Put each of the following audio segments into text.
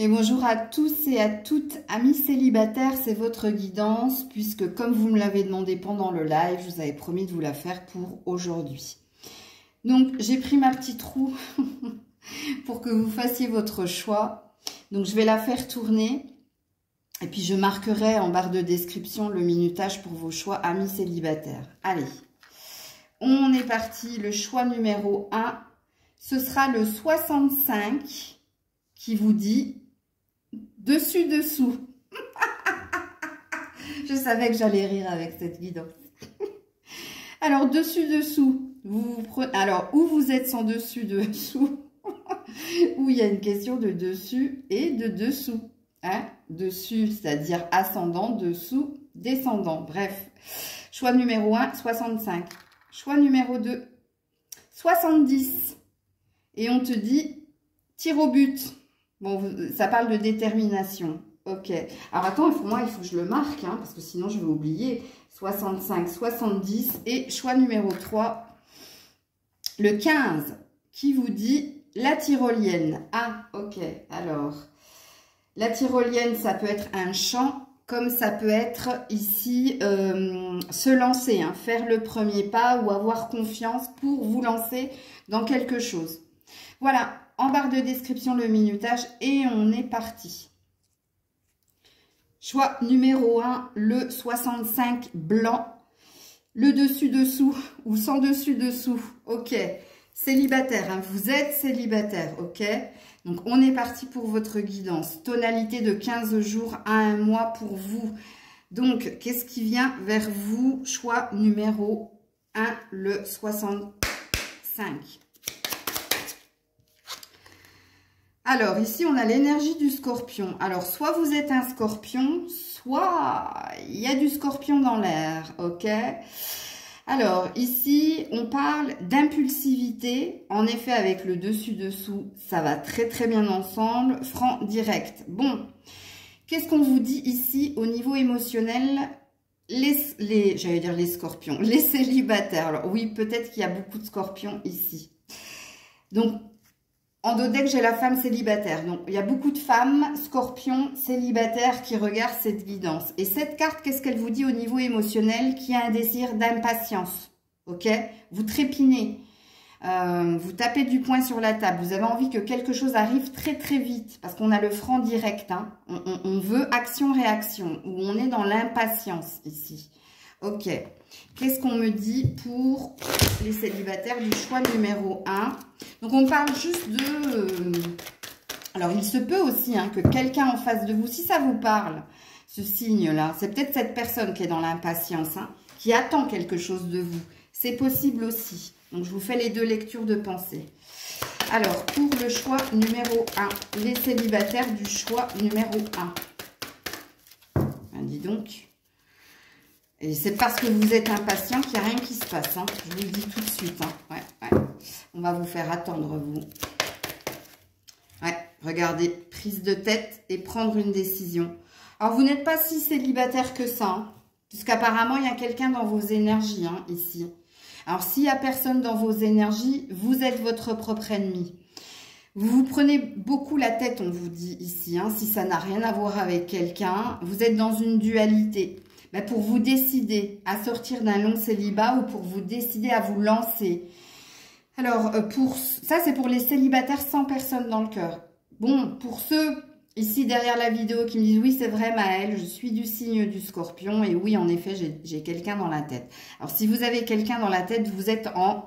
Et bonjour à tous et à toutes, amis célibataires, c'est votre guidance, puisque comme vous me l'avez demandé pendant le live, je vous avais promis de vous la faire pour aujourd'hui. Donc, j'ai pris ma petite roue pour que vous fassiez votre choix. Donc, je vais la faire tourner. Et puis, je marquerai en barre de description le minutage pour vos choix, amis célibataires. Allez, on est parti. Le choix numéro 1, ce sera le 65 qui vous dit dessus-dessous. Je savais que j'allais rire avec cette guidance. Alors, dessus-dessous, vous prenez, alors, où vous êtes sans dessus-dessous, où il y a une question de dessus et de dessous. Hein? Dessus, c'est-à-dire ascendant, dessous, descendant. Bref, choix numéro 1, 65. Choix numéro 2, 70. Et on te dit, tire au but. Bon, ça parle de détermination. Ok. Alors, attends, moi, il faut que je le marque, hein, parce que sinon, je vais oublier. 65, 70. Et choix numéro 3, le 15, qui vous dit la tyrolienne. Ah, ok. Alors, la tyrolienne, ça peut être un chant, comme ça peut être ici, se lancer, hein, faire le premier pas ou avoir confiance pour vous lancer dans quelque chose. Voilà. En barre de description, le minutage et on est parti. Choix numéro 1, le 65 blanc. Le dessus-dessous ou sans dessus-dessous. Ok. Célibataire, hein, vous êtes célibataire. Ok. Donc, on est parti pour votre guidance. Tonalité de 15 jours à 1 mois pour vous. Donc, qu'est-ce qui vient vers vous? Choix numéro 1, le 65. Alors, ici, on a l'énergie du scorpion. Alors, soit vous êtes un scorpion, soit il y a du scorpion dans l'air, ok? Alors, ici, on parle d'impulsivité. En effet, avec le dessus-dessous, ça va très très bien ensemble. Franc, direct. Bon, qu'est-ce qu'on vous dit ici au niveau émotionnel? J'allais dire les scorpions, les célibataires. Alors, oui, peut-être qu'il y a beaucoup de scorpions ici. Donc, en dos deck, j'ai la femme célibataire. Donc, il y a beaucoup de femmes, scorpions, célibataires qui regardent cette guidance. Et cette carte, qu'est-ce qu'elle vous dit au niveau émotionnel? Qui a un désir d'impatience. Ok? Vous trépinez. Vous tapez du poing sur la table. Vous avez envie que quelque chose arrive très très vite. Parce qu'on a le franc direct. Hein. On veut action-réaction. Ou on est dans l'impatience ici. Ok. Qu'est-ce qu'on me dit pour les célibataires du choix numéro 1? Donc, on parle juste de... Alors, il se peut aussi hein, que quelqu'un en face de vous, si ça vous parle, ce signe-là, c'est peut-être cette personne qui est dans l'impatience, hein, qui attend quelque chose de vous. C'est possible aussi. Donc, je vous fais les deux lectures de pensée. Alors, pour le choix numéro 1, les célibataires du choix numéro 1. Ben, dis donc... Et c'est parce que vous êtes impatient qu'il n'y a rien qui se passe. Hein. Je vous le dis tout de suite. Hein. Ouais. On va vous faire attendre, vous. Ouais, regardez. Prise de tête et prendre une décision. Alors, vous n'êtes pas si célibataire que ça. Hein, puisqu'apparemment, il y a quelqu'un dans vos énergies, hein, ici. Alors, s'il n'y a personne dans vos énergies, vous êtes votre propre ennemi. Vous vous prenez beaucoup la tête, on vous dit ici. Hein, si ça n'a rien à voir avec quelqu'un, vous êtes dans une dualité. Ben pour vous décider à sortir d'un long célibat ou pour vous décider à vous lancer. Alors, ça, c'est pour les célibataires sans personne dans le cœur. Bon, pour ceux ici derrière la vidéo qui me disent « Oui, c'est vrai, Maëlle, je suis du signe du scorpion. » Et oui, en effet, j'ai quelqu'un dans la tête. Alors, si vous avez quelqu'un dans la tête, vous êtes en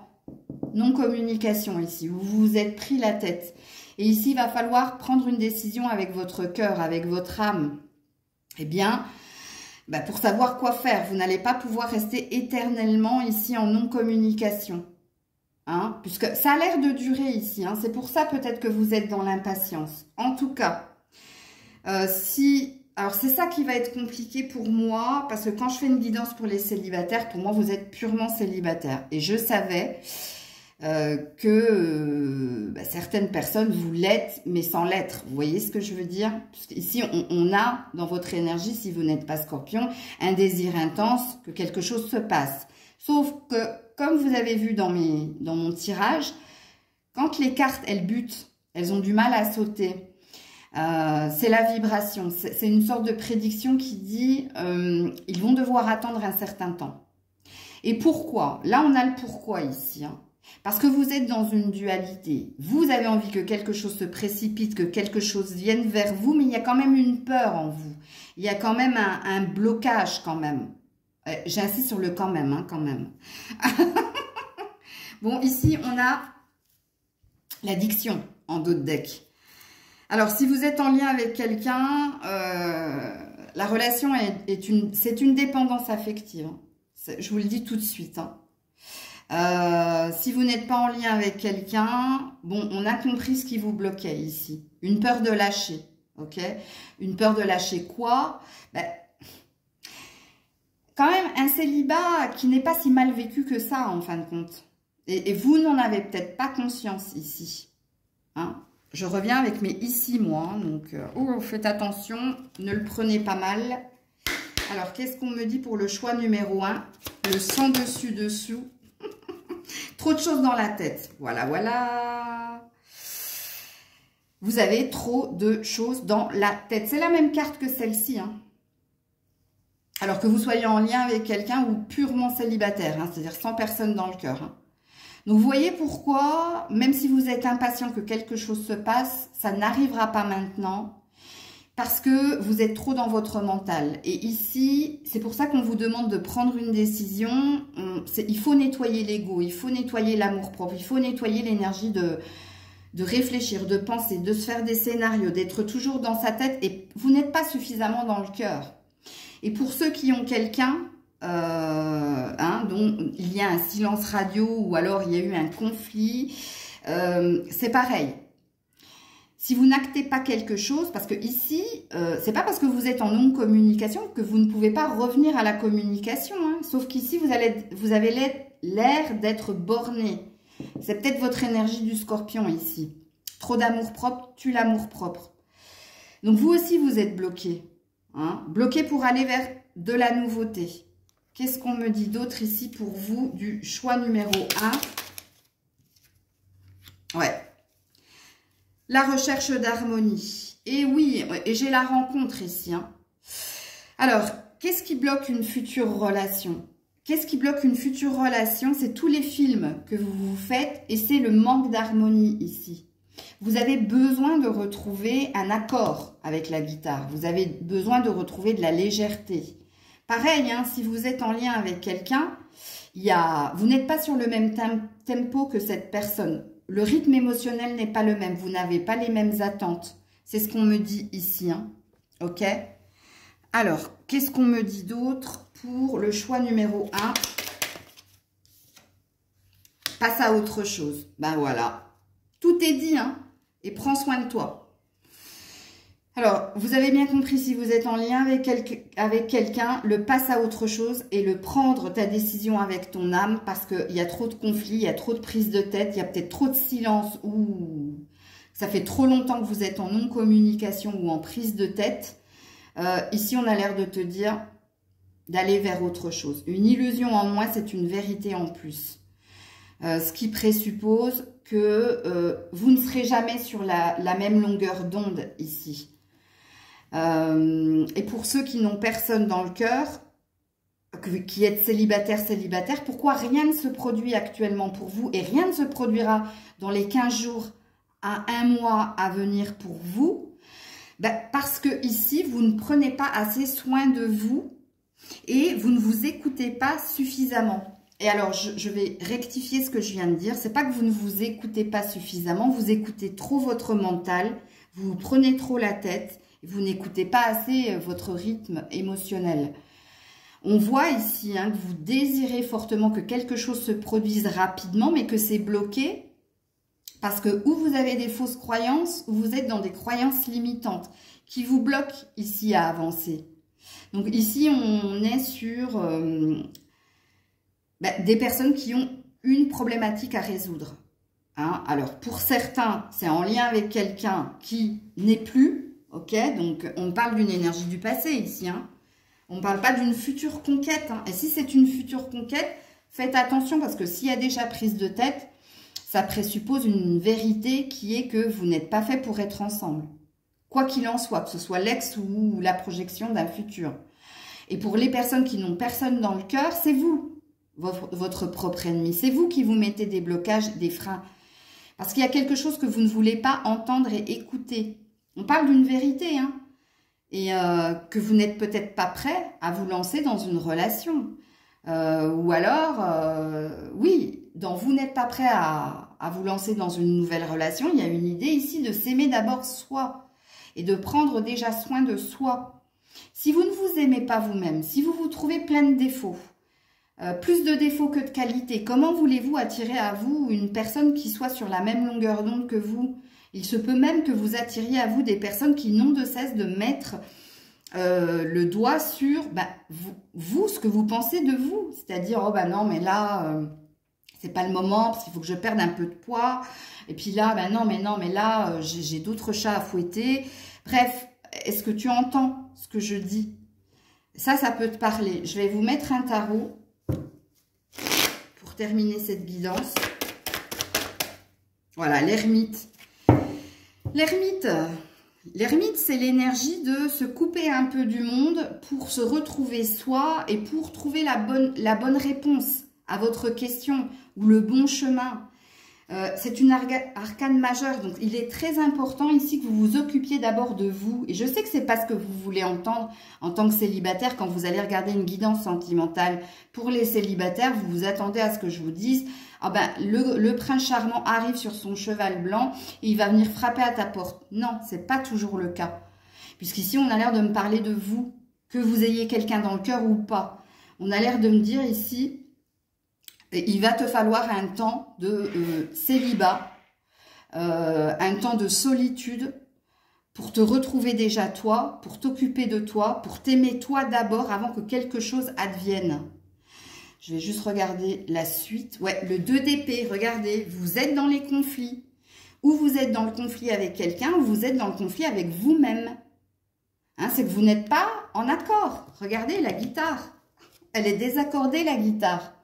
non-communication ici. Vous vous êtes pris la tête. Et ici, il va falloir prendre une décision avec votre cœur, avec votre âme. Eh bien... Ben pour savoir quoi faire, vous n'allez pas pouvoir rester éternellement ici en non-communication. Hein, puisque ça a l'air de durer ici. Hein, c'est pour ça peut-être que vous êtes dans l'impatience. En tout cas, alors c'est ça qui va être compliqué pour moi. Parce que quand je fais une guidance pour les célibataires, pour moi, vous êtes purement célibataire. Et je savais que certaines personnes, vous l'êtes, mais sans l'être. Vous voyez ce que je veux dire? Ici, on a dans votre énergie, si vous n'êtes pas scorpion, un désir intense que quelque chose se passe. Sauf que, comme vous avez vu dans mon tirage, quand les cartes, elles butent, elles ont du mal à sauter. C'est la vibration. C'est une sorte de prédiction qui dit ils vont devoir attendre un certain temps. Et pourquoi? Là, on a le pourquoi ici. Hein. Parce que vous êtes dans une dualité. Vous avez envie que quelque chose se précipite, que quelque chose vienne vers vous, mais il y a quand même une peur en vous. Il y a quand même un blocage quand même. J'insiste sur le quand même, hein, quand même. Bon, ici, on a l'addiction en dos de deck. Alors, si vous êtes en lien avec quelqu'un, la relation c'est une dépendance affective. Hein. Je vous le dis tout de suite. Hein. Si vous n'êtes pas en lien avec quelqu'un, bon, on a compris ce qui vous bloquait ici. Une peur de lâcher, ok? Une peur de lâcher quoi? Ben, quand même, un célibat qui n'est pas si mal vécu que ça, en fin de compte. Et vous n'en avez peut-être pas conscience ici. Hein? Je reviens avec mes ici, moi. Donc, faites attention, ne le prenez pas mal. Alors, qu'est-ce qu'on me dit pour le choix numéro 1? Le sans dessus-dessous. Trop de choses dans la tête. Voilà, voilà. Vous avez trop de choses dans la tête. C'est la même carte que celle-ci. Hein. Alors que vous soyez en lien avec quelqu'un ou purement célibataire. Hein, c'est-à-dire sans personne dans le cœur. Hein. Donc, vous voyez pourquoi, même si vous êtes impatient que quelque chose se passe, ça n'arrivera pas maintenant. Parce que vous êtes trop dans votre mental. Et ici, c'est pour ça qu'on vous demande de prendre une décision. Il faut nettoyer l'ego, il faut nettoyer l'amour-propre, il faut nettoyer l'énergie de réfléchir, de penser, de se faire des scénarios, d'être toujours dans sa tête. Et vous n'êtes pas suffisamment dans le cœur. Et pour ceux qui ont quelqu'un... dont il y a un silence radio ou alors il y a eu un conflit, c'est pareil. Si vous n'actez pas quelque chose, parce que ici, c'est pas parce que vous êtes en non-communication que vous ne pouvez pas revenir à la communication, hein, sauf qu'ici vous avez l'air d'être borné. C'est peut-être votre énergie du scorpion ici. Trop d'amour-propre tue l'amour-propre. Donc vous aussi vous êtes bloqué, hein, bloqué pour aller vers de la nouveauté. Qu'est-ce qu'on me dit d'autre ici pour vous du choix numéro 1? Ouais. La recherche d'harmonie. Et oui, et j'ai la rencontre ici. Hein. Alors, qu'est-ce qui bloque une future relation? Qu'est-ce qui bloque une future relation? C'est tous les films que vous vous faites et c'est le manque d'harmonie ici. Vous avez besoin de retrouver un accord avec la guitare. Vous avez besoin de retrouver de la légèreté. Pareil, hein, si vous êtes en lien avec quelqu'un, vous n'êtes pas sur le même tempo que cette personne. Le rythme émotionnel n'est pas le même. Vous n'avez pas les mêmes attentes. C'est ce qu'on me dit ici. Hein. Ok? Alors, qu'est-ce qu'on me dit d'autre pour le choix numéro 1? Passe à autre chose. Ben voilà. Tout est dit. Hein, et prends soin de toi. Alors, vous avez bien compris, si vous êtes en lien avec quelqu'un, le passe à autre chose et le prendre ta décision avec ton âme parce qu'il y a trop de conflits, il y a trop de prises de tête, il y a peut-être trop de silence ou ça fait trop longtemps que vous êtes en non-communication ou en prise de tête. Ici, on a l'air de te dire d'aller vers autre chose. Une illusion en moins, c'est une vérité en plus. Ce qui présuppose que vous ne serez jamais sur la même longueur d'onde ici. Et pour ceux qui n'ont personne dans le cœur, qui êtes célibataire, pourquoi rien ne se produit actuellement pour vous et rien ne se produira dans les 15 jours à 1 mois à venir pour vous? Ben, parce que ici, vous ne prenez pas assez soin de vous et vous ne vous écoutez pas suffisamment. Et alors, je vais rectifier ce que je viens de dire. C'est pas que vous ne vous écoutez pas suffisamment, vous écoutez trop votre mental, vous vous prenez trop la tête, vous n'écoutez pas assez votre rythme émotionnel. On voit ici hein, que vous désirez fortement que quelque chose se produise rapidement, mais que c'est bloqué parce que ou vous avez des fausses croyances, ou vous êtes dans des croyances limitantes qui vous bloquent ici à avancer. Donc ici, on est sur des personnes qui ont une problématique à résoudre. Hein. Alors, pour certains, c'est en lien avec quelqu'un qui n'est plus. Ok, donc on parle d'une énergie du passé ici. Hein. On ne parle pas d'une future conquête. Hein. Et si c'est une future conquête, faites attention parce que s'il y a déjà prise de tête, ça présuppose une vérité qui est que vous n'êtes pas fait pour être ensemble. quoi qu'il en soit, que ce soit l'ex ou la projection d'un futur. Et pour les personnes qui n'ont personne dans le cœur, c'est vous, votre propre ennemi. C'est vous qui vous mettez des blocages, des freins. Parce qu'il y a quelque chose que vous ne voulez pas entendre et écouter. On parle d'une vérité, hein. Et que vous n'êtes peut-être pas prêt à vous lancer dans une relation. Ou alors, oui, vous n'êtes pas prêt à vous lancer dans une nouvelle relation. Il y a une idée ici de s'aimer d'abord soi et de prendre déjà soin de soi. Si vous ne vous aimez pas vous-même, si vous vous trouvez plein de défauts, plus de défauts que de qualités, comment voulez-vous attirer à vous une personne qui soit sur la même longueur d'onde que vous? Il se peut même que vous attiriez à vous des personnes qui n'ont de cesse de mettre le doigt sur vous, ce que vous pensez de vous. C'est-à-dire, oh ben non, mais là, c'est pas le moment parce qu'il faut que je perde un peu de poids. Et puis là, ben non, mais là, j'ai d'autres chats à fouetter. Bref, est-ce que tu entends ce que je dis? Ça peut te parler. Je vais vous mettre un tarot pour terminer cette guidance. Voilà, l'ermite. L'ermite, c'est l'énergie de se couper un peu du monde pour se retrouver soi et pour trouver la bonne réponse à votre question ou le bon chemin. C'est une arcane majeure, donc il est très important ici que vous vous occupiez d'abord de vous. Et je sais que c'est pas ce que vous voulez entendre en tant que célibataire quand vous allez regarder une guidance sentimentale. Pour les célibataires, vous vous attendez à ce que je vous dise, ah ben, le prince charmant arrive sur son cheval blanc et il va venir frapper à ta porte. Non, c'est pas toujours le cas. Puisqu'ici, on a l'air de me parler de vous, que vous ayez quelqu'un dans le cœur ou pas. On a l'air de me dire ici, il va te falloir un temps de célibat, un temps de solitude pour te retrouver déjà toi, pour t'occuper de toi, pour t'aimer toi d'abord avant que quelque chose advienne. Je vais juste regarder la suite. Ouais, le 2 d'épée, regardez, vous êtes dans les conflits. Ou vous êtes dans le conflit avec quelqu'un, ou vous êtes dans le conflit avec vous-même. Hein, c'est que vous n'êtes pas en accord. Regardez la guitare. Elle est désaccordée, la guitare.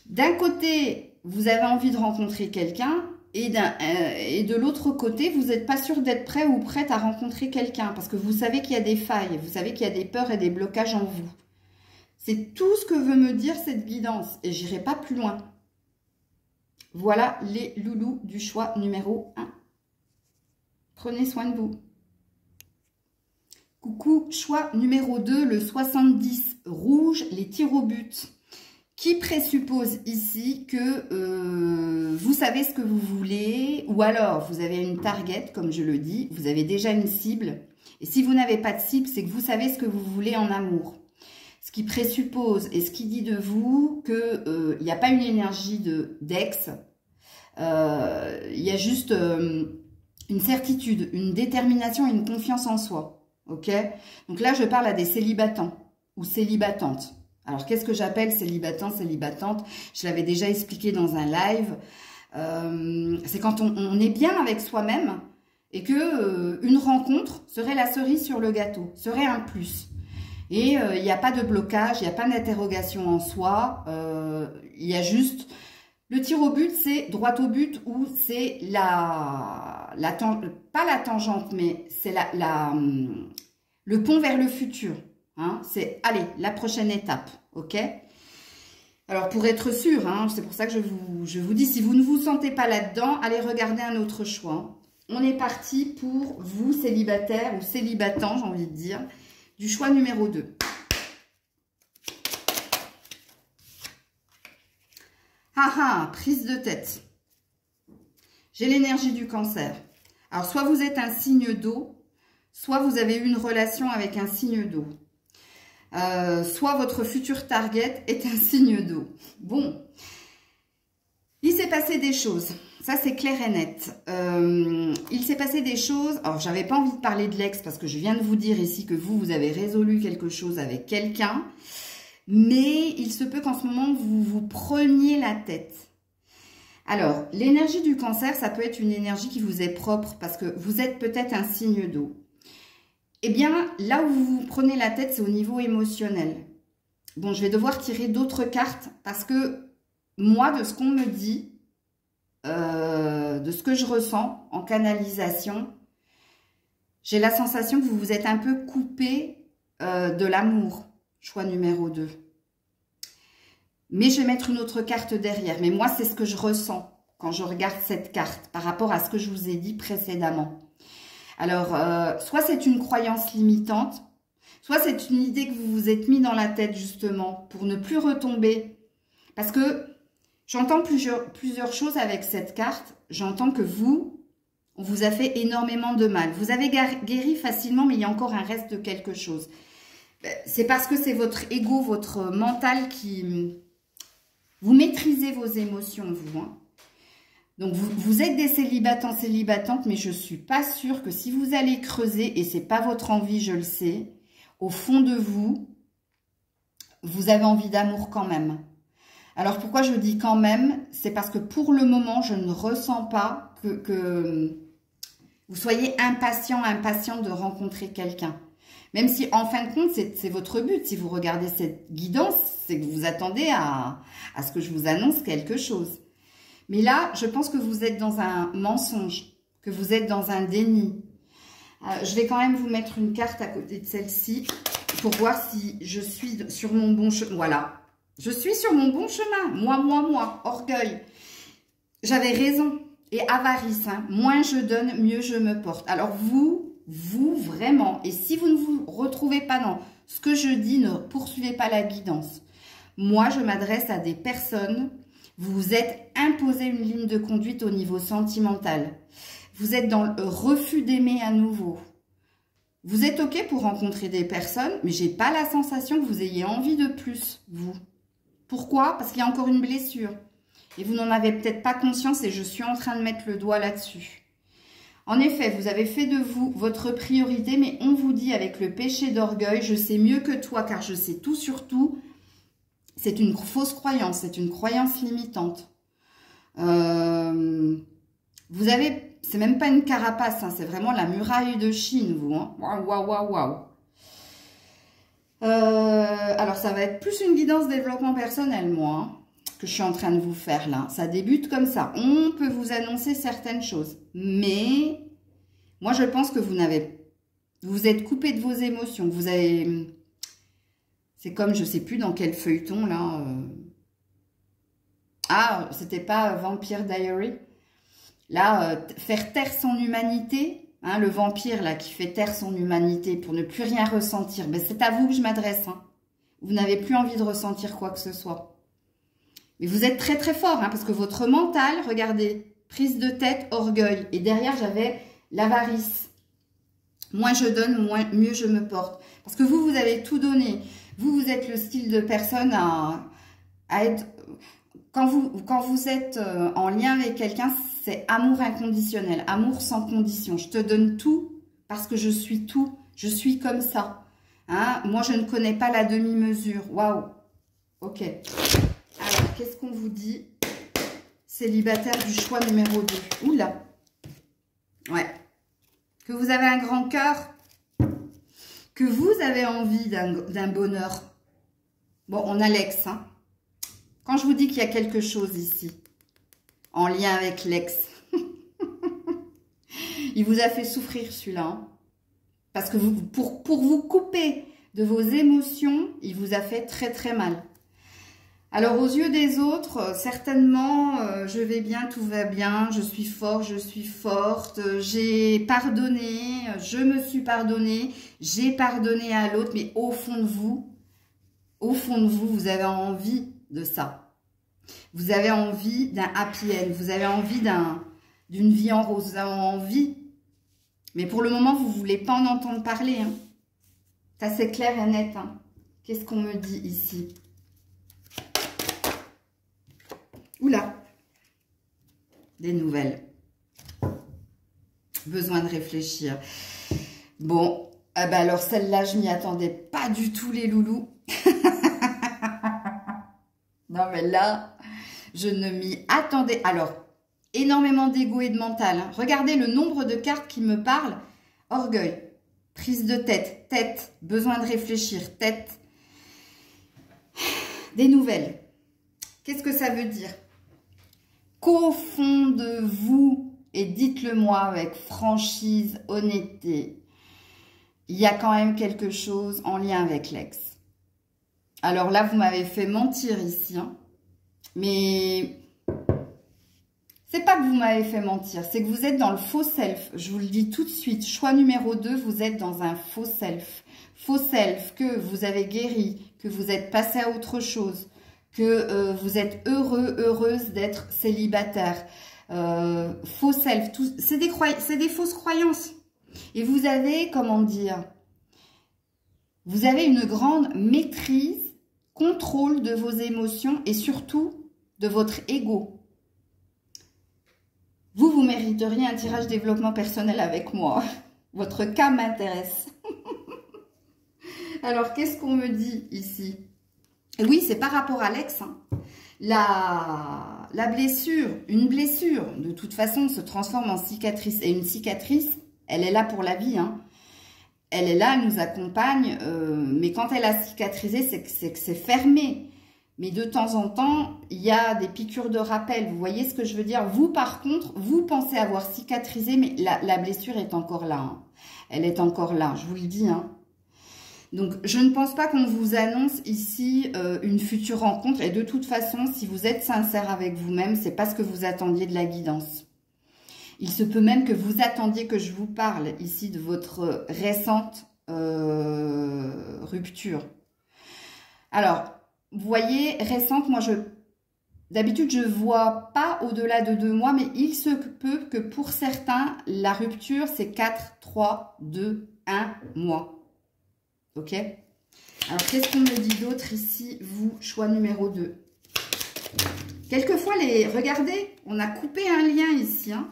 D'un côté, vous avez envie de rencontrer quelqu'un et de l'autre côté, vous n'êtes pas sûr d'être prêt ou prête à rencontrer quelqu'un parce que vous savez qu'il y a des failles, vous savez qu'il y a des peurs et des blocages en vous. C'est tout ce que veut me dire cette guidance et j'irai pas plus loin. Voilà les loulous du choix numéro 1. Prenez soin de vous. Coucou, choix numéro 2, le 70 rouge, les tirs au but. Qui présuppose ici que vous savez ce que vous voulez, ou alors vous avez une target, comme je le dis, vous avez déjà une cible. Et si vous n'avez pas de cible, c'est que vous savez ce que vous voulez en amour. Ce qui présuppose et ce qui dit de vous qu'il n'y a pas une énergie d'ex, il y a juste une certitude, une détermination et une confiance en soi. Ok? Donc là, je parle à des célibatants ou célibatantes. Alors, qu'est-ce que j'appelle célibatant, célibatante? Je l'avais déjà expliqué dans un live. C'est quand on est bien avec soi-même et que une rencontre serait la cerise sur le gâteau, serait un plus. Et il n'y a pas de blocage, il n'y a pas d'interrogation en soi. Il y a juste le tir au but, c'est droit au but ou c'est pas la tangente, mais c'est le pont vers le futur. Hein, c'est, allez, la prochaine étape, ok? Alors, pour être sûr, hein, c'est pour ça que je vous dis, si vous ne vous sentez pas là-dedans, allez regarder un autre choix. On est parti pour vous, célibataire ou célibatant, j'ai envie de dire, du choix numéro 2. Ah ah, prise de tête. J'ai l'énergie du cancer. Alors, soit vous êtes un signe d'eau, soit vous avez eu une relation avec un signe d'eau. Soit votre futur target est un signe d'eau. Bon, il s'est passé des choses. Ça, c'est clair et net. Il s'est passé des choses. Alors, j'avais pas envie de parler de l'ex parce que je viens de vous dire ici que vous avez résolu quelque chose avec quelqu'un. Mais il se peut qu'en ce moment, vous vous preniez la tête. Alors, l'énergie du cancer, ça peut être une énergie qui vous est propre parce que vous êtes peut-être un signe d'eau. Eh bien, là où vous vous prenez la tête, c'est au niveau émotionnel. Bon, je vais devoir tirer d'autres cartes parce que moi, de ce qu'on me dit, de ce que je ressens en canalisation, J'ai la sensation que vous vous êtes un peu coupé de l'amour. Choix numéro 2. Mais je vais mettre une autre carte derrière. Mais moi, c'est ce que je ressens quand je regarde cette carte par rapport à ce que je vous ai dit précédemment. Alors, soit c'est une croyance limitante, soit c'est une idée que vous vous êtes mis dans la tête justement pour ne plus retomber. Parce que j'entends plusieurs choses avec cette carte. J'entends que vous, on vous a fait énormément de mal. Vous avez guéri facilement, mais il y a encore un reste de quelque chose. C'est parce que c'est votre ego, votre mental qui... Vous maîtrisez vos émotions, vous. Hein. Donc, vous êtes des célibataires, célibatantes, mais je ne suis pas sûre que si vous allez creuser, et ce n'est pas votre envie, je le sais, au fond de vous, vous avez envie d'amour quand même. Alors, pourquoi je dis quand même? C'est parce que pour le moment, je ne ressens pas que vous soyez impatient de rencontrer quelqu'un. Même si, en fin de compte, c'est votre but. Si vous regardez cette guidance, c'est que vous attendez à ce que je vous annonce quelque chose. Mais là, je pense que vous êtes dans un mensonge, que vous êtes dans un déni. Je vais quand même vous mettre une carte à côté de celle-ci pour voir si je suis sur mon bon chemin. Voilà, je suis sur mon bon chemin. Moi, orgueil. J'avais raison. Et avarice, hein. Moins je donne, mieux je me porte. Alors vous vraiment, et si vous ne vous retrouvez pas dans ce que je dis, ne poursuivez pas la guidance. Moi, je m'adresse à des personnes... Vous vous êtes imposé une ligne de conduite au niveau sentimental. Vous êtes dans le refus d'aimer à nouveau. Vous êtes OK pour rencontrer des personnes, mais j'ai pas la sensation que vous ayez envie de plus, vous. Pourquoi? Parce qu'il y a encore une blessure. Et vous n'en avez peut-être pas conscience et je suis en train de mettre le doigt là-dessus. En effet, vous avez fait de vous votre priorité, mais on vous dit avec le péché d'orgueil, je sais mieux que toi car je sais tout sur tout. C'est une fausse croyance, c'est une croyance limitante. Vous avez, c'est même pas une carapace, hein, c'est vraiment la muraille de Chine, vous. Hein. Waouh. Alors, ça va être plus une guidance développement personnel, moi, hein, que je suis en train de vous faire là. Ça débute comme ça. On peut vous annoncer certaines choses. Mais, moi, je pense que vous êtes coupé de vos émotions. Vous avez... C'est comme, je ne sais plus dans quel feuilleton, là. Ah, c'était pas Vampire Diary. Là, faire taire son humanité, hein, le vampire, là, qui fait taire son humanité pour ne plus rien ressentir. Ben, c'est à vous que je m'adresse. Hein. Vous n'avez plus envie de ressentir quoi que ce soit. Mais vous êtes très, très fort, hein, parce que votre mental, regardez, prise de tête, orgueil. Et derrière, j'avais l'avarice. Moins je donne, mieux je me porte. Parce que vous avez tout donné. Vous êtes le style de personne à être... Quand vous êtes en lien avec quelqu'un, c'est amour inconditionnel, amour sans condition. Je te donne tout parce que je suis tout. Je suis comme ça. Hein? Moi, je ne connais pas la demi-mesure. Waouh. Ok. Alors, qu'est-ce qu'on vous dit? Célibataire du choix numéro 2. Oula. Ouais. Que vous avez un grand cœur. Que vous avez envie d'un bonheur. Bon, on a l'ex, hein. Quand je vous dis qu'il y a quelque chose ici, en lien avec l'ex, il vous a fait souffrir celui-là. Hein, parce que pour vous couper de vos émotions, il vous a fait très très mal. Alors aux yeux des autres, certainement, je vais bien, tout va bien, je suis fort, je suis forte, j'ai pardonné, je me suis pardonné, j'ai pardonné à l'autre, mais au fond de vous, vous avez envie de ça. Vous avez envie d'un happy end, vous avez envie d'une vie en rose, vous avez envie, mais pour le moment, vous ne voulez pas en entendre parler. Hein. Ça, c'est clair et net. Hein. Qu'est-ce qu'on me dit ici? Oula, des nouvelles. Besoin de réfléchir. Bon, ben alors celle-là, je m'y attendais pas du tout, les loulous. Non, mais là, je ne m'y attendais. Alors, énormément d'ego et de mental. Hein. Regardez le nombre de cartes qui me parlent. Orgueil, prise de tête, tête, besoin de réfléchir, tête. Des nouvelles. Qu'est-ce que ça veut dire? Qu'au fond de vous, et dites-le moi avec franchise, honnêteté, il y a quand même quelque chose en lien avec l'ex. Alors là, vous m'avez fait mentir ici, hein. Mais c'est pas que vous m'avez fait mentir, c'est que vous êtes dans le faux self. Je vous le dis tout de suite, choix numéro 2, vous êtes dans un faux self. Faux self que vous avez guéri, que vous êtes passé à autre chose, que vous êtes heureux, heureuse d'être célibataire. Faux self, c'est des fausses croyances. Et vous avez, comment dire, vous avez une grande maîtrise, contrôle de vos émotions et surtout de votre ego. Vous mériteriez un tirage développement personnel avec moi. Votre cas m'intéresse. Alors, qu'est-ce qu'on me dit ici? Et oui, c'est par rapport à l'ex. Hein. La blessure, une blessure, de toute façon, se transforme en cicatrice. Et une cicatrice, elle est là pour la vie. Hein. Elle est là, elle nous accompagne. Mais quand elle a cicatrisé, c'est que c'est fermé. Mais de temps en temps, il y a des piqûres de rappel. Vous voyez ce que je veux dire? Vous, par contre, vous pensez avoir cicatrisé, mais la blessure est encore là. Hein. Elle est encore là, je vous le dis. Hein. Donc, je ne pense pas qu'on vous annonce ici une future rencontre. Et de toute façon, si vous êtes sincère avec vous-même, c'est parce que vous attendiez de la guidance. Il se peut même que vous attendiez que je vous parle ici de votre récente rupture. Alors, vous voyez, récente, moi, d'habitude, je ne vois pas au-delà de 2 mois, mais il se peut que pour certains, la rupture, c'est 4, 3, 2, 1 mois. Ok? Alors, qu'est-ce qu'on me dit d'autre ici? Vous, choix numéro 2. Quelquefois, regardez, on a coupé un lien ici. Hein?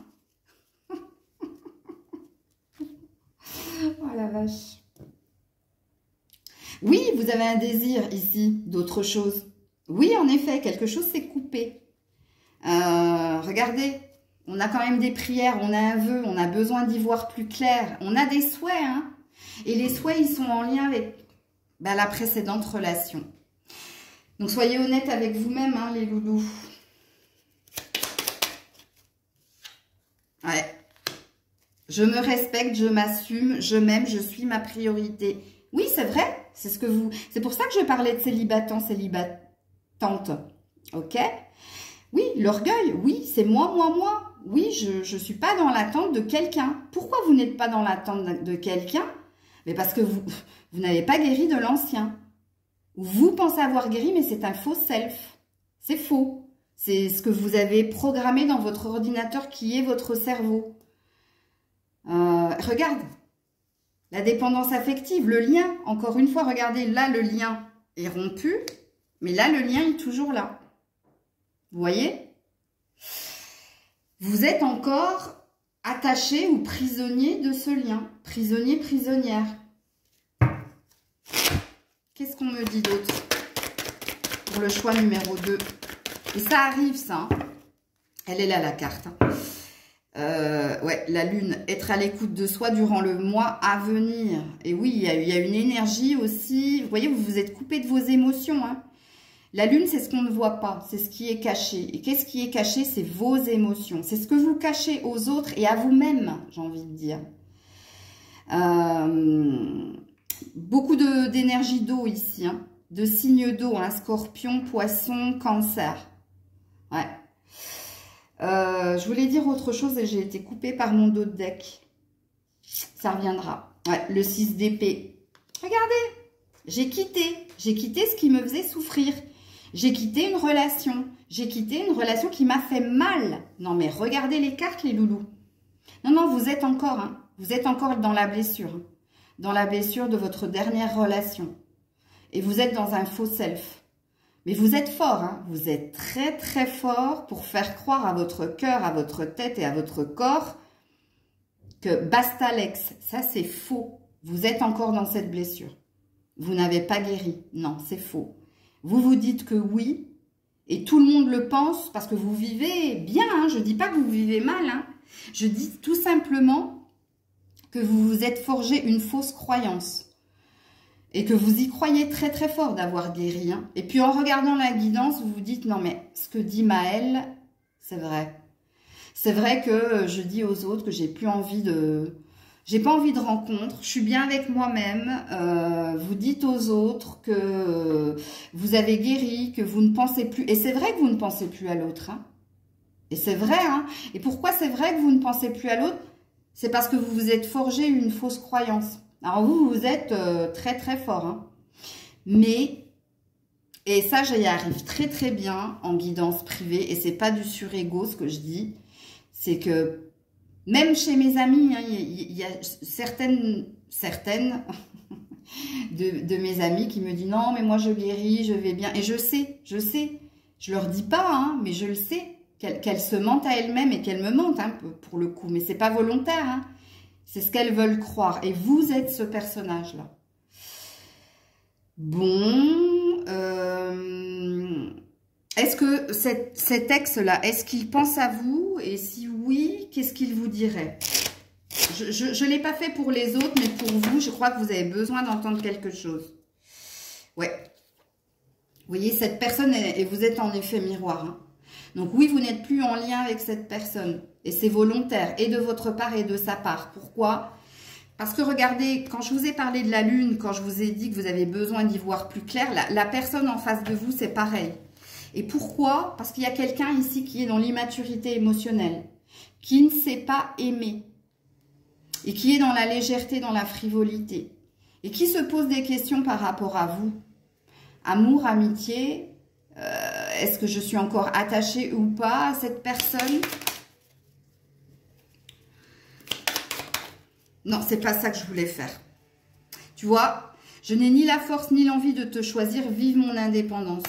Oh la vache. Oui, vous avez un désir ici d'autre chose. Oui, en effet, quelque chose s'est coupé. Regardez, on a quand même des prières, on a un vœu, on a besoin d'y voir plus clair. On a des souhaits, hein. Et les souhaits, ils sont en lien avec la précédente relation. Donc, soyez honnête avec vous-même, hein, les loulous. Ouais. Je me respecte, je m'assume, je m'aime, je suis ma priorité. Oui, c'est vrai. C'est ce que vous. C'est pour ça que je parlais de célibatant, célibatante. Ok? Oui, l'orgueil. Oui, c'est moi, moi, moi. Oui, je ne suis pas dans l'attente de quelqu'un. Pourquoi vous n'êtes pas dans l'attente de quelqu'un? Mais parce que vous n'avez pas guéri de l'ancien. Vous pensez avoir guéri, mais c'est un faux self. C'est faux. C'est ce que vous avez programmé dans votre ordinateur qui est votre cerveau. Regarde. La dépendance affective, le lien, encore une fois, regardez, là, le lien est rompu, mais là, le lien est toujours là. Vous voyez? Vous êtes encore attaché ou prisonnier de ce lien. Prisonnier, prisonnière. Qu'est-ce qu'on me dit d'autre pour le choix numéro 2? Et ça arrive, ça. Hein. Elle est là, la carte. Hein. Ouais, la lune, être à l'écoute de soi durant le mois à venir. Et oui, il y a une énergie aussi. Vous voyez, vous vous êtes coupé de vos émotions. Hein. La lune, c'est ce qu'on ne voit pas. C'est ce qui est caché. Et qu'est-ce qui est caché? C'est vos émotions. C'est ce que vous cachez aux autres et à vous-même, j'ai envie de dire. Beaucoup d'énergie d'eau ici. Hein. De signes d'eau. Hein. Scorpion, poisson, cancer. Ouais. Je voulais dire autre chose et j'ai été coupée par mon dos de deck. Ça reviendra. Ouais, le 6 d'épée. Regardez, j'ai quitté ce qui me faisait souffrir. J'ai quitté une relation. J'ai quitté une relation qui m'a fait mal. Non mais regardez les cartes, les loulous. Non, non, vous êtes encore, hein, vous êtes encore dans la blessure. Hein, dans la blessure de votre dernière relation. Et vous êtes dans un faux self. Mais vous êtes fort, hein, vous êtes très très fort pour faire croire à votre cœur, à votre tête et à votre corps que basta l'ex. Ça c'est faux. Vous êtes encore dans cette blessure. Vous n'avez pas guéri. Non, c'est faux. Vous vous dites que oui, et tout le monde le pense parce que vous vivez bien. Hein, je ne dis pas que vous vivez mal. Hein, je dis tout simplement que vous vous êtes forgé une fausse croyance. Et que vous y croyez très très fort d'avoir guéri. Hein. Et puis en regardant la guidance, vous vous dites, non mais ce que dit Maëlle, c'est vrai. C'est vrai que je dis aux autres que j'ai plus envie de J'ai pas envie de rencontre, je suis bien avec moi-même. Vous dites aux autres que vous avez guéri, que vous ne pensez plus. Et c'est vrai que vous ne pensez plus à l'autre. Hein. Et c'est vrai. Hein. Et pourquoi c'est vrai que vous ne pensez plus à l'autre? C'est parce que vous vous êtes forgé une fausse croyance. Alors vous, vous êtes très très fort. Hein. Mais, et ça j'y arrive très très bien en guidance privée. Et c'est pas du surégo ce que je dis. C'est que même chez mes amis, hein, il y a certaines de mes amis qui me disent non, mais moi je guéris, je vais bien. Et je sais, je leur dis pas, hein, mais je le sais, qu'elles se mentent à elles-mêmes et qu'elles me mentent hein, pour le coup. Mais c'est pas volontaire, hein, c'est ce qu'elles veulent croire. Et vous êtes ce personnage-là. Bon, est-ce que cet ex-là, est-ce qu'il pense à vous? Et si oui, qu'est-ce qu'il vous dirait? Je ne l'ai pas fait pour les autres, mais pour vous, je crois que vous avez besoin d'entendre quelque chose. Ouais. Vous voyez, cette personne, et vous êtes en effet miroir. Hein. Donc oui, vous n'êtes plus en lien avec cette personne. Et c'est volontaire, et de votre part et de sa part. Pourquoi? Parce que regardez, quand je vous ai parlé de la lune, quand je vous ai dit que vous avez besoin d'y voir plus clair, la personne en face de vous, c'est pareil. Et pourquoi? Parce qu'il y a quelqu'un ici qui est dans l'immaturité émotionnelle, qui ne sait pas aimer, et qui est dans la légèreté, dans la frivolité, et qui se pose des questions par rapport à vous. Amour, amitié, est-ce que je suis encore attachée ou pas à cette personne? Non, c'est pas ça que je voulais faire. Tu vois, je n'ai ni la force ni l'envie de te choisir, vive mon indépendance.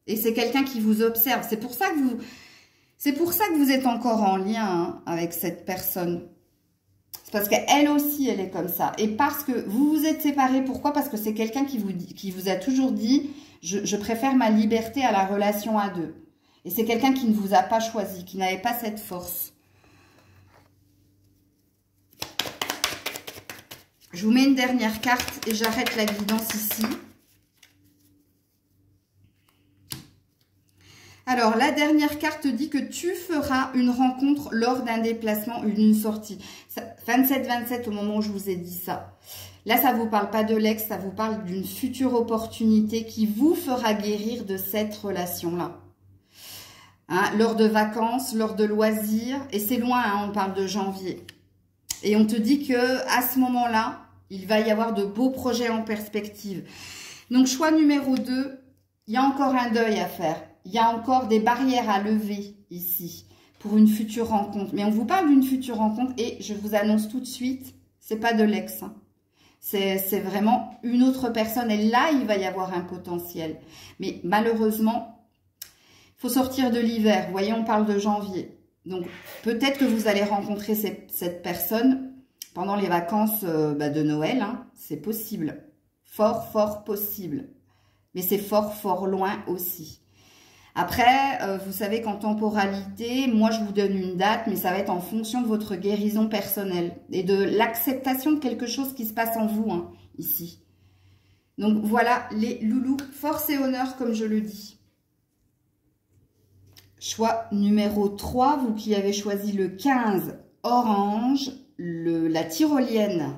Et c'est quelqu'un qui vous observe. C'est pour ça que vous êtes encore en lien hein, avec cette personne. C'est parce qu'elle aussi, elle est comme ça. Et parce que vous vous êtes séparés. Pourquoi? Parce que c'est quelqu'un qui vous a toujours dit je préfère ma liberté à la relation à deux. Et c'est quelqu'un qui ne vous a pas choisi, qui n'avait pas cette force. Je vous mets une dernière carte et j'arrête la guidance ici. Alors, la dernière carte dit que tu feras une rencontre lors d'un déplacement ou d'une sortie. 27-27 au moment où je vous ai dit ça. Là, ça ne vous parle pas de l'ex, ça vous parle d'une future opportunité qui vous fera guérir de cette relation-là. Hein, lors de vacances, lors de loisirs, et c'est loin, hein, on parle de janvier. Et on te dit que à ce moment-là, il va y avoir de beaux projets en perspective. Donc, choix numéro 2, il y a encore un deuil à faire. Il y a encore des barrières à lever ici pour une future rencontre. Mais on vous parle d'une future rencontre et je vous annonce tout de suite, c'est pas de l'ex. Hein. C'est vraiment une autre personne. Et là, il va y avoir un potentiel. Mais malheureusement, il faut sortir de l'hiver. Vous voyez, on parle de janvier. Donc, peut-être que vous allez rencontrer cette personne pendant les vacances de Noël. Hein. C'est possible. Fort, fort possible. Mais c'est fort, fort loin aussi. Après, vous savez qu'en temporalité, moi je vous donne une date, mais ça va être en fonction de votre guérison personnelle et de l'acceptation de quelque chose qui se passe en vous, hein, ici. Donc voilà, les loulous, force et honneur comme je le dis. Choix numéro 3, vous qui avez choisi le 15, orange, la tyrolienne.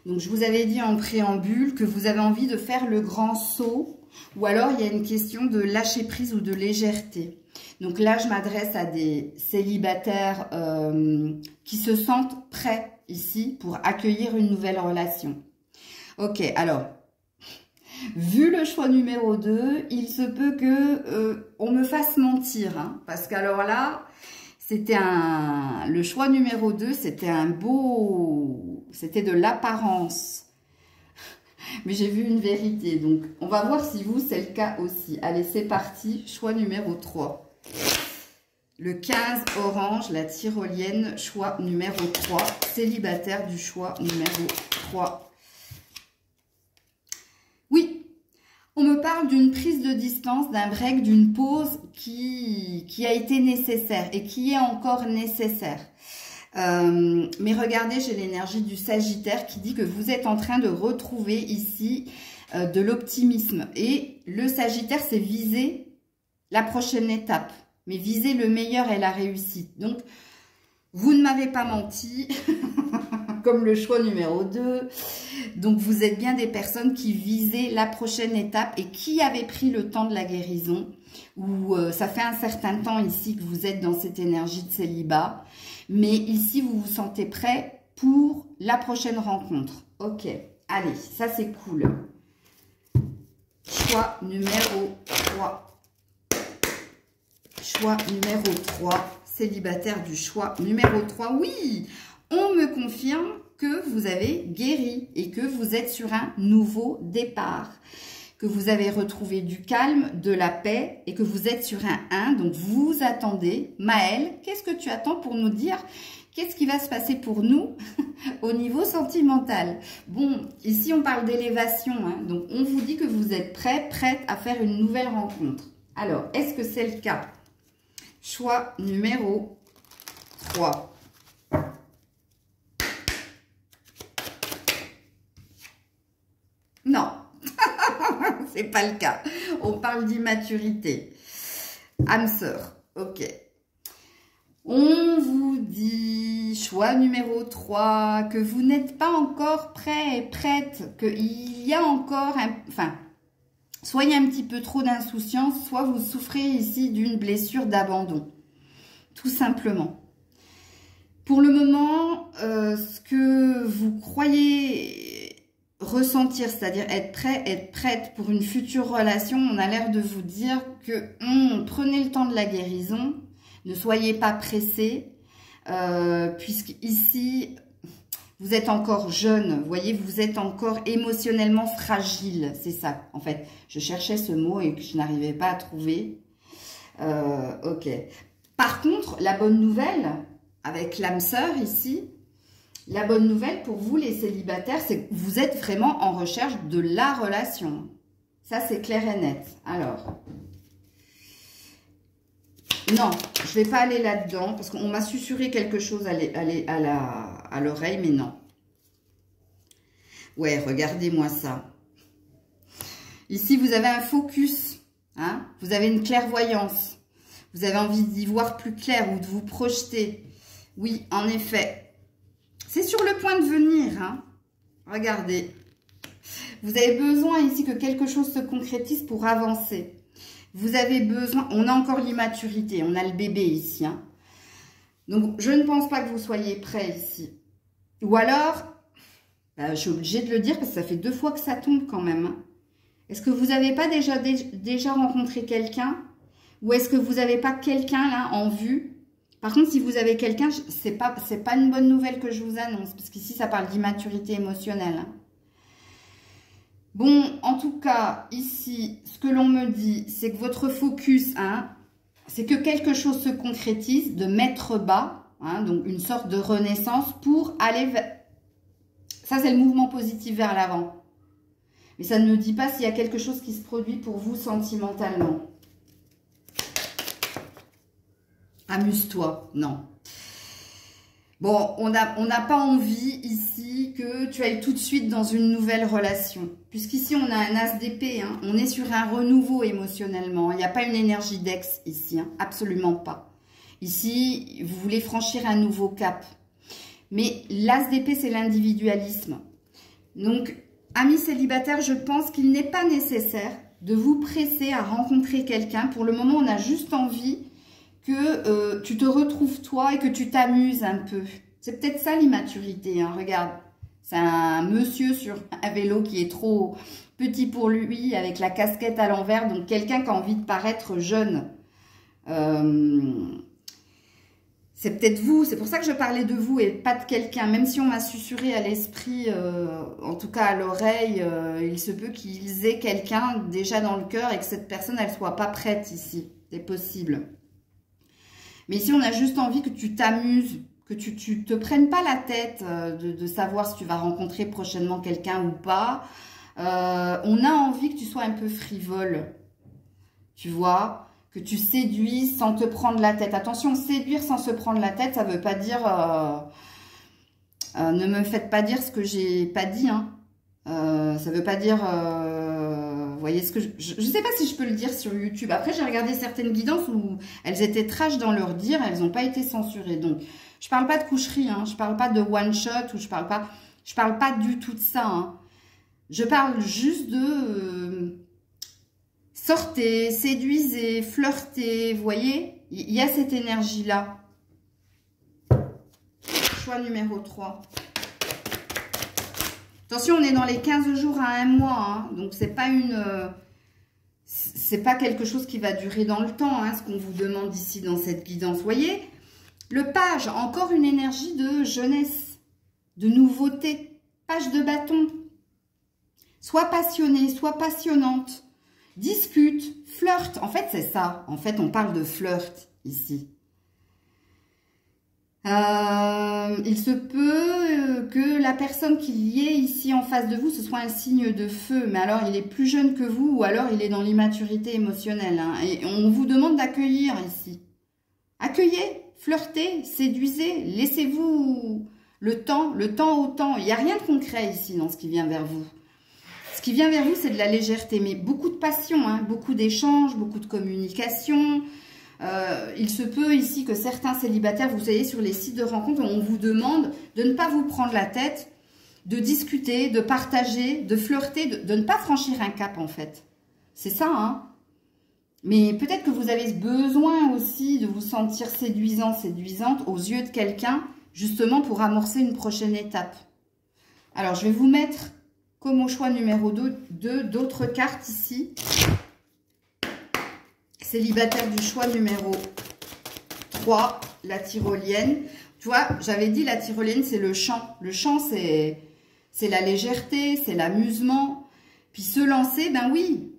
Donc je vous avais dit en préambule que vous avez envie de faire le grand saut. Ou alors, il y a une question de lâcher prise ou de légèreté. Donc là, je m'adresse à des célibataires qui se sentent prêts ici pour accueillir une nouvelle relation. Ok, alors, vu le choix numéro 2, il se peut que on me fasse mentir. Hein, parce qu'alors là, c'était le choix numéro 2, c'était c'était de l'apparence. Mais j'ai vu une vérité, donc on va voir si vous, c'est le cas aussi. Allez, c'est parti, choix numéro 3. Le 15, orange, la tyrolienne, choix numéro 3. Célibataire du choix numéro 3. Oui, on me parle d'une prise de distance, d'un break, d'une pause qui a été nécessaire et qui est encore nécessaire. Mais regardez, j'ai l'énergie du Sagittaire qui dit que vous êtes en train de retrouver ici de l'optimisme. Et le Sagittaire, c'est viser la prochaine étape, mais viser le meilleur et la réussite. Donc, Vous ne m'avez pas menti, comme le choix numéro 2. Donc, vous êtes bien des personnes qui visaient la prochaine étape et qui avaient pris le temps de la guérison. Ou ça fait un certain temps ici que vous êtes dans cette énergie de célibat. Mais ici, vous vous sentez prêt pour la prochaine rencontre. Ok, allez, ça c'est cool. Choix numéro 3. Choix numéro 3. Célibataire du choix numéro 3. Oui, on me confirme que vous avez guéri et que vous êtes sur un nouveau départ. Que vous avez retrouvé du calme, de la paix et que vous êtes sur un 1. Donc, vous attendez. Maëlle, qu'est-ce que tu attends pour nous dire? Qu'est-ce qui va se passer pour nous au niveau sentimental? Bon, ici, on parle d'élévation. Hein, donc, on vous dit que vous êtes prêt, prête à faire une nouvelle rencontre. Alors, est-ce que c'est le cas? Choix numéro 3. Non. C'est pas le cas. On parle d'immaturité. Âme sœur. Ok. On vous dit, choix numéro 3, que vous n'êtes pas encore prêt et prête, qu'il y a encore un... Enfin, soit il y a un petit peu trop d'insouciance, soit vous souffrez ici d'une blessure d'abandon. Tout simplement. Pour le moment, ce que vous croyez ressentir, c'est-à-dire être prêt, être prête pour une future relation, on a l'air de vous dire que prenez le temps de la guérison, ne soyez pas pressés, puisqu'ici, vous êtes encore jeune, vous voyez, vous êtes encore émotionnellement fragile, c'est ça, en fait. Je cherchais ce mot et que je n'arrivais pas à trouver. Ok. Par contre, la bonne nouvelle, avec l'âme sœur ici, la bonne nouvelle pour vous, les célibataires, c'est que vous êtes vraiment en recherche de la relation. Ça, c'est clair et net. Alors, non, je ne vais pas aller là-dedans parce qu'on m'a susurré quelque chose à l'oreille, mais non. Ouais, regardez-moi ça. Ici, vous avez un focus. Hein, vous avez une clairvoyance. Vous avez envie d'y voir plus clair ou de vous projeter. Oui, en effet. C'est sur le point de venir, hein. Regardez. Vous avez besoin ici que quelque chose se concrétise pour avancer. Vous avez besoin... On a encore l'immaturité, on a le bébé ici, hein. Donc, je ne pense pas que vous soyez prêts ici. Ou alors, je suis obligée de le dire parce que ça fait 2 fois que ça tombe quand même. Hein. Est-ce que vous n'avez pas déjà rencontré quelqu'un? Ou est-ce que vous n'avez pas quelqu'un là en vue? Par contre, si vous avez quelqu'un, c'est pas une bonne nouvelle que je vous annonce, parce qu'ici, ça parle d'immaturité émotionnelle. Hein. Bon, en tout cas, ici, ce que l'on me dit, c'est que votre focus, hein, c'est que quelque chose se concrétise, de mettre bas, hein, donc une sorte de renaissance pour aller vers... Ça, c'est le mouvement positif vers l'avant. Mais ça ne me dit pas s'il y a quelque chose qui se produit pour vous sentimentalement. Amuse-toi, non. Bon, on n'a pas envie ici que tu ailles tout de suite dans une nouvelle relation. Puisqu'ici, on a un as d'épée. Hein. On est sur un renouveau émotionnellement. Il n'y a pas une énergie d'ex ici. Hein. Absolument pas. Ici, vous voulez franchir un nouveau cap. Mais l'as d'épée, c'est l'individualisme. Donc, amis célibataires, je pense qu'il n'est pas nécessaire de vous presser à rencontrer quelqu'un. Pour le moment, on a juste envie que tu te retrouves toi et que tu t'amuses un peu. C'est peut-être ça l'immaturité, hein. Regarde, c'est un monsieur sur un vélo qui est trop petit pour lui, avec la casquette à l'envers, donc quelqu'un qui a envie de paraître jeune. C'est peut-être vous, c'est pour ça que je parlais de vous et pas de quelqu'un, même si on m'a susurré à l'esprit, en tout cas à l'oreille, il se peut qu'ils aient quelqu'un déjà dans le cœur et que cette personne, elle soit pas prête ici, c'est possible. Mais ici, on a juste envie que tu t'amuses, que tu te prennes pas la tête de savoir si tu vas rencontrer prochainement quelqu'un ou pas. On a envie que tu sois un peu frivole, tu vois, que tu séduises sans te prendre la tête. Attention, séduire sans se prendre la tête, ça veut pas dire... ne me faites pas dire ce que j'ai pas dit, hein. Ça veut pas dire Vous voyez ce que je sais pas si je peux le dire sur YouTube. Après, j'ai regardé certaines guidances où elles étaient trash dans leur dire, elles n'ont pas été censurées. Donc, je parle pas de coucherie, hein, je parle pas de one shot ou je parle pas du tout de ça. Hein. Je parle juste de sortez, séduisez, flirtez. Vous voyez, il y a cette énergie là. Choix numéro 3. Attention, on est dans les 15 jours à 1 mois, hein, donc c'est pas quelque chose qui va durer dans le temps, hein, ce qu'on vous demande ici dans cette guidance. Vous voyez, le page, encore une énergie de jeunesse, de nouveauté, page de bâton. Sois passionné, sois passionnante, discute, flirte. En fait, c'est ça. En fait, on parle de flirt ici. Il se peut que la personne qui y est ici en face de vous, ce soit un signe de feu. Mais alors, il est plus jeune que vous ou alors il est dans l'immaturité émotionnelle. Hein. Et on vous demande d'accueillir ici. Accueillez, flirtez, séduisez, laissez-vous le temps au temps. Il n'y a rien de concret ici dans ce qui vient vers vous. Ce qui vient vers vous, c'est de la légèreté, mais beaucoup de passion, hein, beaucoup d'échanges, beaucoup de communication. Il se peut ici que certains célibataires, vous savez, sur les sites de rencontres, on vous demande de ne pas vous prendre la tête, de discuter, de partager, de flirter, de ne pas franchir un cap en fait. C'est ça, hein. Mais peut-être que vous avez besoin aussi de vous sentir séduisant, séduisante aux yeux de quelqu'un, justement pour amorcer une prochaine étape. Alors, je vais vous mettre, comme au choix numéro 2, d'autres cartes ici. Célibataire du choix numéro 3, la tyrolienne. Tu vois, j'avais dit la tyrolienne, c'est le chant. Le chant, c'est la légèreté, c'est l'amusement. Puis se lancer, ben oui,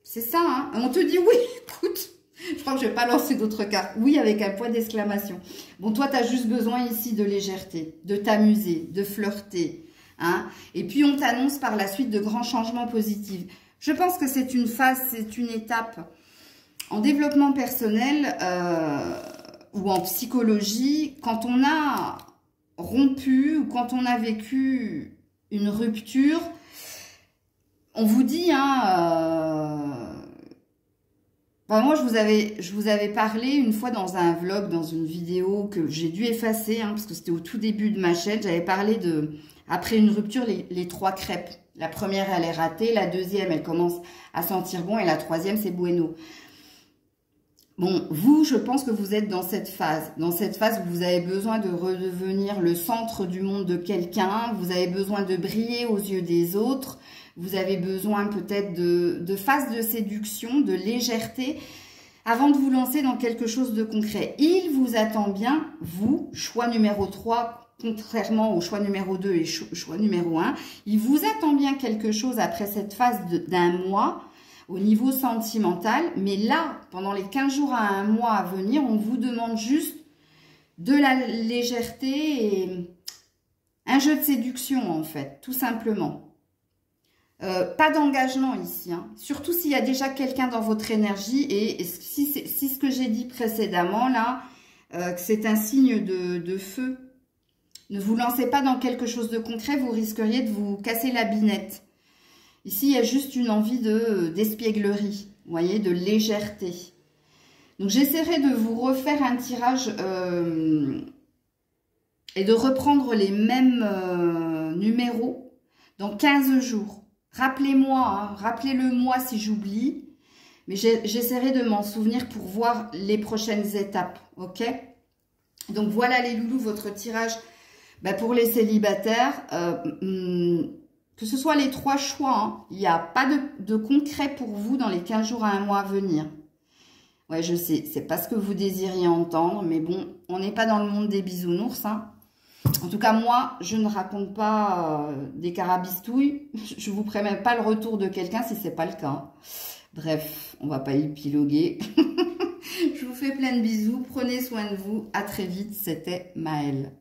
c'est ça. Hein. On te dit oui, écoute, je crois que je ne vais pas lancer d'autres cartes. Oui, avec un point d'exclamation. Bon, toi, tu as juste besoin ici de légèreté, de t'amuser, de flirter. Hein. Et puis, on t'annonce par la suite de grands changements positifs. Je pense que c'est une phase, c'est une étape. En développement personnel ou en psychologie, quand on a rompu ou quand on a vécu une rupture, on vous dit, hein, moi je vous avais parlé une fois dans un vlog, dans une vidéo que j'ai dû effacer, hein, parce que c'était au tout début de ma chaîne, j'avais parlé de, après une rupture, les 3 crêpes. La première, elle est ratée, la deuxième, elle commence à sentir bon, et la troisième, c'est bueno. Bon, vous, je pense que vous êtes dans cette phase. Dans cette phase où vous avez besoin de redevenir le centre du monde de quelqu'un. Vous avez besoin de briller aux yeux des autres. Vous avez besoin peut-être de phase de séduction, de légèreté, avant de vous lancer dans quelque chose de concret. Il vous attend bien, vous, choix numéro 3, contrairement au choix numéro 2 et choix numéro 1. Il vous attend bien quelque chose après cette phase d'un mois, au niveau sentimental, mais là, pendant les 15 jours à 1 mois à venir, on vous demande juste de la légèreté et un jeu de séduction, en fait, tout simplement. Pas d'engagement ici, hein. Surtout s'il y a déjà quelqu'un dans votre énergie, et si ce que j'ai dit précédemment, là, que c'est un signe de feu, ne vous lancez pas dans quelque chose de concret, vous risqueriez de vous casser la binette. Ici, il y a juste une envie d'espièglerie, vous voyez, de légèreté. Donc, j'essaierai de vous refaire un tirage et de reprendre les mêmes numéros dans 15 jours. Rappelez-moi, hein, rappelez-le moi si j'oublie, mais j'essaierai de m'en souvenir pour voir les prochaines étapes, ok? Donc, voilà les loulous, votre tirage pour les célibataires. Que ce soit les 3 choix, hein, il n'y a pas de concret pour vous dans les 15 jours à 1 mois à venir. Ouais, je sais, c'est pas ce que vous désiriez entendre, mais bon, on n'est pas dans le monde des bisounours. Hein. En tout cas, moi, je ne raconte pas des carabistouilles. Je vous promets pas le retour de quelqu'un si c'est pas le cas. Bref, on va pas épiloguer. Je vous fais plein de bisous, prenez soin de vous. À très vite, c'était Maëlle.